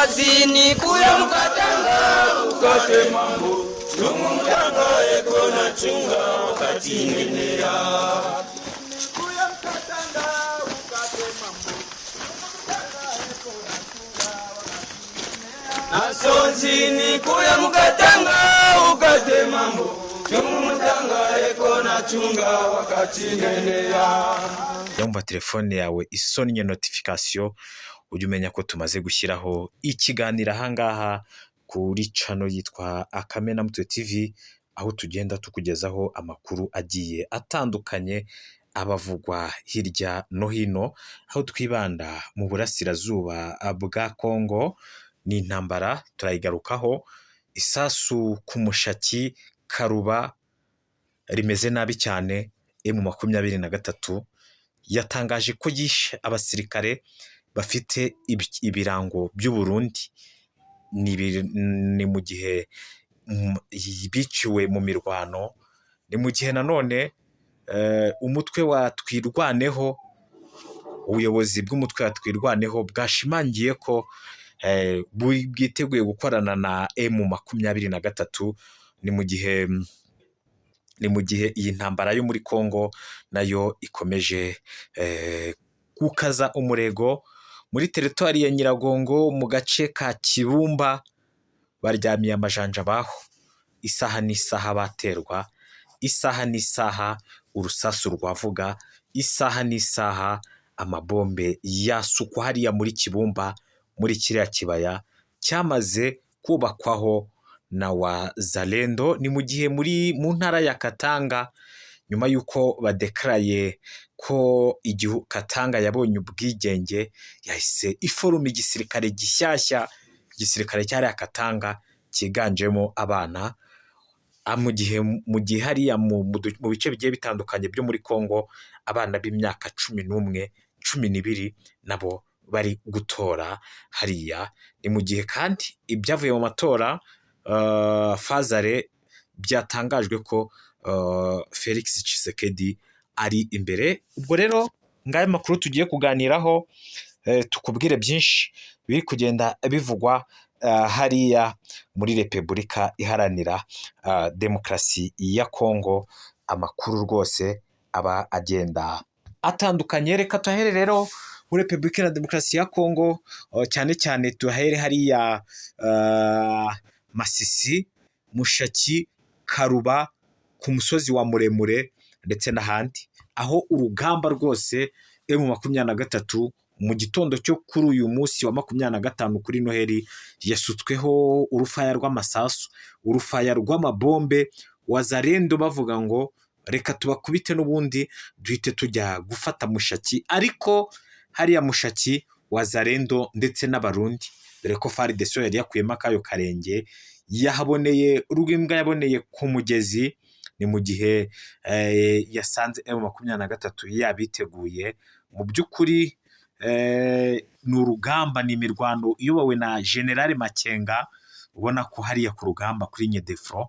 kaskazini kuya Mkatanga ukate mambo Lungu Mtanga eko na chunga wakati nenea kuya Mkatanga ukate mambo Nasonzini kuya Mkatanga ukate mambo Lungu Mtanga eko na chunga wakati nenea. Yumva telefone yawe isonnye notification ujye umenya ko tumaze gushyiraho ikiganiro ahangaha kuri channel yitwa Akamenamutwe TV, aho tugenda tukugezaho amakuru agiye atandukanye abavugwa hirya no hino, aho twibanda mu burasirazuba bwa Kongo n'intambara turayigarukaho. Isasu ku Mushaki Karuba rimeze nabi cyane. M23 yatangaje ko yishe abasirikare bafite ibirango by'u Burundi. Ni mu gihe biciwe mu mirwano, ni mu gihe nanone umutwe wa Twirwaneho, ubuyobozi bw'umutwe wa Twirwaneho bwashimangiye ko bwiteguye gukorana na M23. Ni mu gihe iyi ntambara yo muri Kongo nayo ikomeje gukaza umurego. Muri teritwari ya Nyiragongo mu gace ka Kibumba baryamiye amajanja baho. Isaha n'isaha baterwa, isaha n'isaha urusasu rwavuga, isaha n'isaha amabombe yasukwa hariya muri Kibumba, muri kiriya kibaya cyamaze kubakwaho na Wazalendo. Ni mu gihe mu ntara ya Katanga, nyuma y'uko badekaraye ko Katanga yabonye ubwigenge, yahise iforuma igisirikare gishyashya, igisirikare cyari Katanga cyiganjemo abana. Mu gihe hariya mu bice bigiye bitandukanye byo muri Kongo abana b'imyaka 11, 12 nabo bari gutora hariya. Ni mu gihe kandi ibyavuye mu matora Fazare byatangajwe ko Felix Tshisekedi ari imbere. Ubwo rero ngayo makuru tugiye kuganiraho, tukubwire byinshi biri kugenda bivugwa hariya muri Repubulika Iharanira Demokarasi ya Kongo. Amakuru rwose aba agenda atandukanye. Reka tuhere rero muri Repubulika Iharanira Demokarasi ya Kongo, cyane cyane tuhere hariya Masisi, Mushaki, Karuba, ku musozi wa Muremure ndetse n'ahandi, aho urugamba rwose M23 mu gitondo cyo kuri uyu munsi wa 25 kuri Noheli yasutsweho urufaya rw'amasasu, urufaya rw'amabombe. Wazalendo bavuga ngo reka tubakubite n'ubundi duhite tujya gufata Mushaki. Ariko hariya Mushaki Wazalendo ndetse n'abarundi, dore ko FARDC yari yakuyemo akayo karenge, yahaboneye urw'imbwa yaboneye ku mugezi. Ni mu gihe yasanze M23 yabiteguye. Mu by'ukuri ni urugamba, ni imirwano iyobowe na General Makenga. Ubona ko hariya ku rugamba kuri Nyedefro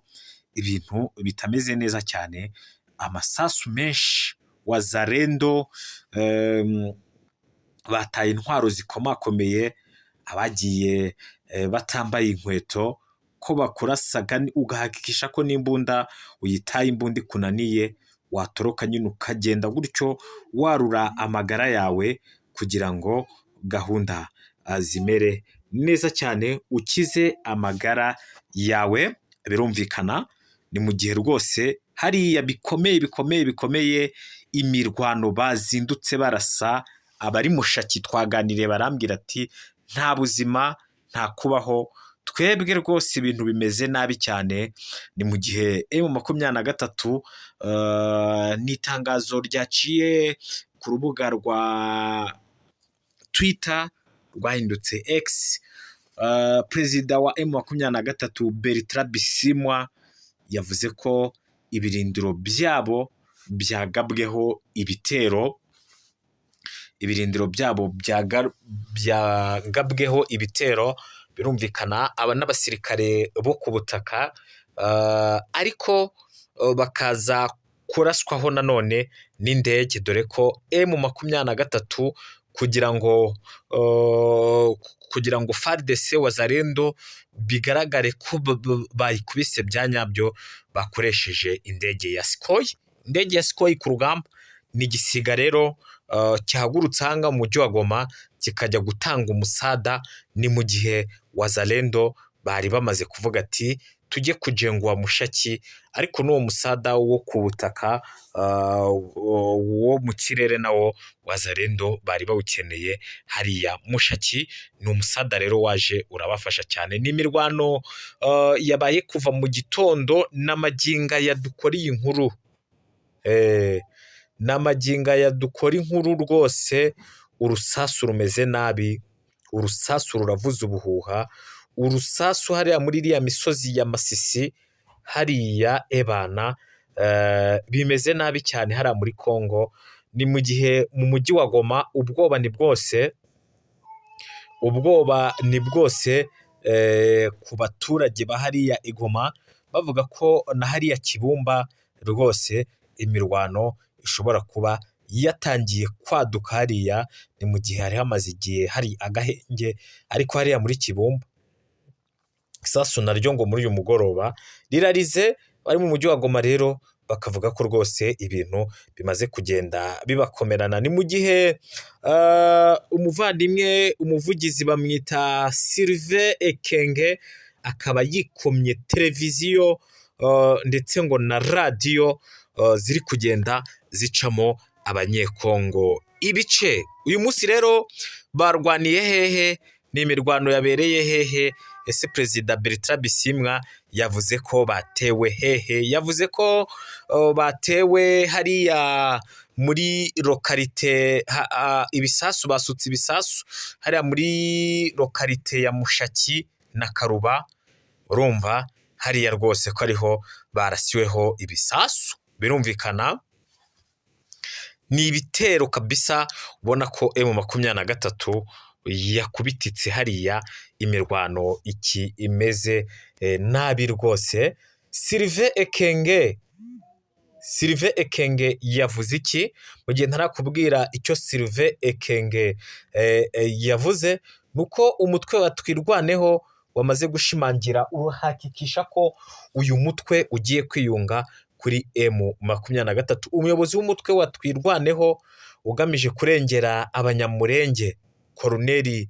ibintu bitameze neza cyane, amasasu menshi. Wazalendo bataye intwaro zikomakomeye, abagiye batambaye inkweto ko bakurasaga, ugahakikisha ko n'imbunda uyitaye imbunda kunaniye, watoroka nyine ukagenda gutyo warura amagara yawe kugira ngo gahunda zimere neza cyane, ukize amagara yawe. Birumvikana ni mu gihe rwose hariya bikomeye imirwano bazindutse barasa. Abari Mushaki twaganiriye barambwira ati nta buzima, nta kubaho, twebwe rwose ibintu bimeze nabi cyane. Ni mu gihe M23 n'itangazo ryaciye ku rubuga rwa Twitter rwahindutse X, perezida wa M23 Bertrand Bisimwa yavuze ko ibirindiro byabo byagabweho ibitero, birumvikana aba n'abasirikare bo ku butaka, ariko bakaza kuraswaho nanone n'indege, dore ko M23 kugira ngo FARDC Wazalendo bigaragare ko bayikubise bya nyabyo bakoresheje indege ya Sukhoi ku rugamba. Ni igisiga rero cyahagurutse ahanga mu mujyi wa Goma kikajya gutanga umusada. Ni mu gihe Wazalendo bari bamaze kuvuga ati tujye kujengwa Mushaki, ariko n'uwo musada wo ku butaka wo mu kirere nawo Wazalendo bari bawukeneye hariya Mushaki. Ni umusada rero waje urabafasha cyane. Ni imirwano yabaye kuva mu gitondo n'amaginga yadukora iyi nkuru, n'amaginga yadukora inkuru rwose. Urusasu rumeze nabi, urusasu ruravuza ubuhuha, urusasu hariya muri iriya misozi ya Masisi hariya ebana, bimeze nabi cyane hariya muri Kongo. Ni mu gihe mu mujyi wa Goma ubwoba ni bwose ku baturage ba hariya i Goma, bavuga ko na hariya Kibumba rwose imirwano ishobora kuba yatangiye kwaduka hariya. Ni mu gihe hari hamaze igihe hari agahenge, ariko hariya muri Kibumba isasu naryo ngo muri uyu mugoroba rirarize. Bari mu mujyi wa Goma rero bakavuga ko rwose ibintu bimaze kugenda bibakomerana. Ni mu gihe umuvandimwe umuvugizi bamwita Sylvain Ekenge akaba yikomye televiziyo ndetse ngo na radiyo ziri kugenda zicamo abanyekongo ibice. Uyu munsi rero barwaniye hehe? Ni imirwano yabereye hehe? Ese Perezida Bertrand Bisimwa yavuze ko batewe hehe? Yavuze ko batewe hariya muri lokalite ibisasu, basutse ibisasu hariya muri lokalite ya Mushaki na Karuba. Urumva hariya rwose ko ariho barasiweho ibisasu. Birumvikana ni ibitero kabisa, ubona ko M23 yakubititse hariya. Imirwano iki imeze nabi rwose. Sylvain Ekenge yavuze iki? Mu gihe ntarakubwira icyo Sylvain Ekenge yavuze, nuko umutwe wa Twirwaneho wamaze gushimangira uhakikisha ko uyu mutwe ugiye kwiyunga kuri M23. Umuyobozi w'umutwe wa Twirwaneho ugamije kurengera abanyamurenge Koloneli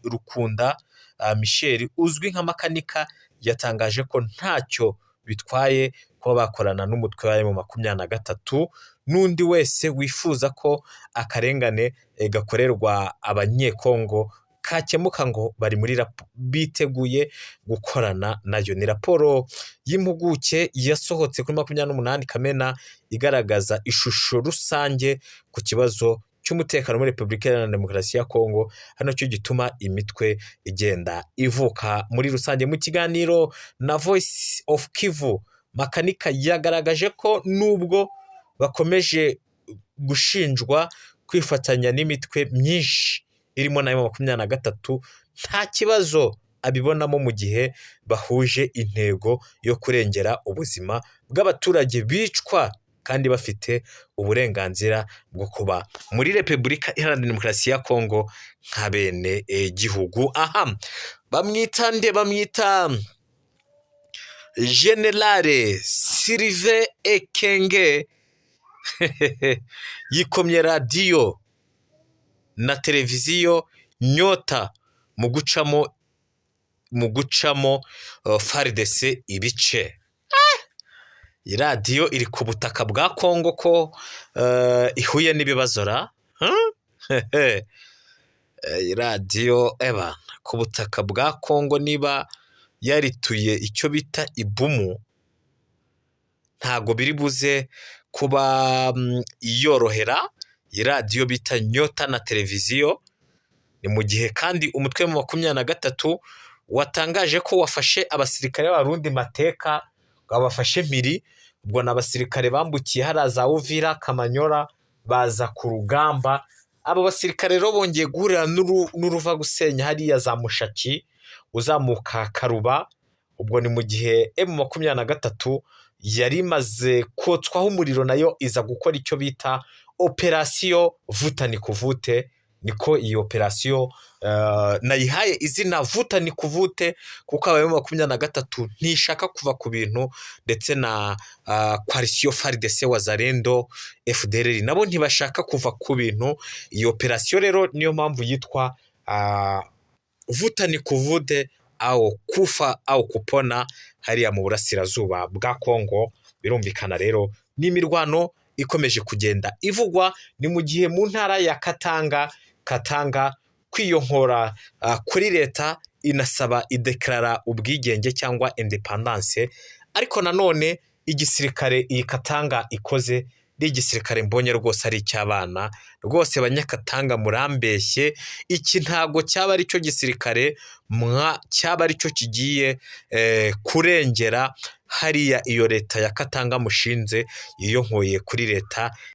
Rukunda Michel uzwi nka Makanika yatangaje ko ntacyo bitwaye kuba bakorana n'umutwe wa M23 n'undi wese wifuza ko akarengane gakorerwa abanyekongo kakemuka, ngo bari biteguye gukorana nayo. Ni raporo y'impuguke yasohotse kuri 28 Kamena igaragaza ishusho rusange ku kibazo cy'umutekano muri Repubulika Iharanira Demokarasi ya Kongo. Hano cyo gituma imitwe igenda ivuka muri rusange. Mu kiganiro na Voice of Kivu, Makanika yagaragaje ko nubwo bakomeje gushinjwa kwifatanya n'imitwe myinshi irimo na M23, nta kibazo abibonamo mu gihe bahuje intego yo kurengera ubuzima bw'abaturage bicwa kandi bafite uburenganzira bwo kuba muri Repubulika Iharanira Demokarasi ya Kongo nka bene gihugu. Aha bamwita Generale Sylvain Ekenge yikomye radiyo na televiziyo Nyota mu gucamo FARDC ibice. Iradiyo iri ku butaka bwa Kongo ko ihuye n'ibibazo ra iradiyo ku butaka bwa Kongo niba yarituye icyo bita ibumu, ntago biri buze kuba yorohera iradiyo bita Nyota na televiziyo. Ni mu gihe kandi umutwe wa M23 watangaje ko wafashe abasirikare b'Abarundi mateka, babafashe mpiri. Ubwo n'abasirikare bambukiye haraza Uvira Kamanyora baza ku rugamba. Abo basirikare rero bongeye guhurira n'uruva gusenya hariya za Mushaki uzamuka Karuba. Ubwo ni mu gihe M23 yari imaze kotswaho umuriro nayo iza gukora icyo bita operasiyo vuta ni kuvute. Niko iyi operasiyo nayihaye izina vuta ni kuvute, kuko abayemo 23 ntishaka kuva ku bintu, ndetse na Coalition FARDC Wazalendo FDLR nabo ntibashaka kuva ku bintu. Iyi operasiyo rero niyo mpamvu yitwa vuta ni kuvute au kufa au kupona hariya mu burasirazuba bwa Kongo. Birumvikana rero n'imirwano ikomeje kugenda ivugwa, ni mu gihe mu ntara ya Katanga kwiyonkora kuri leta inasaba ideklara ubwigenge cyangwa independence. Ariko nanone igisirikare iyi Katanga ikoze ni igisirikare mbonye rwose ari icy'abana rwose. Banyakatanga murambeshye, iki ntago cyaba ari cyo gisirikare cyaba ari cyo kigiye kurengera hariya iyo leta ya Katanga mushinze yiyonkoye kuri leta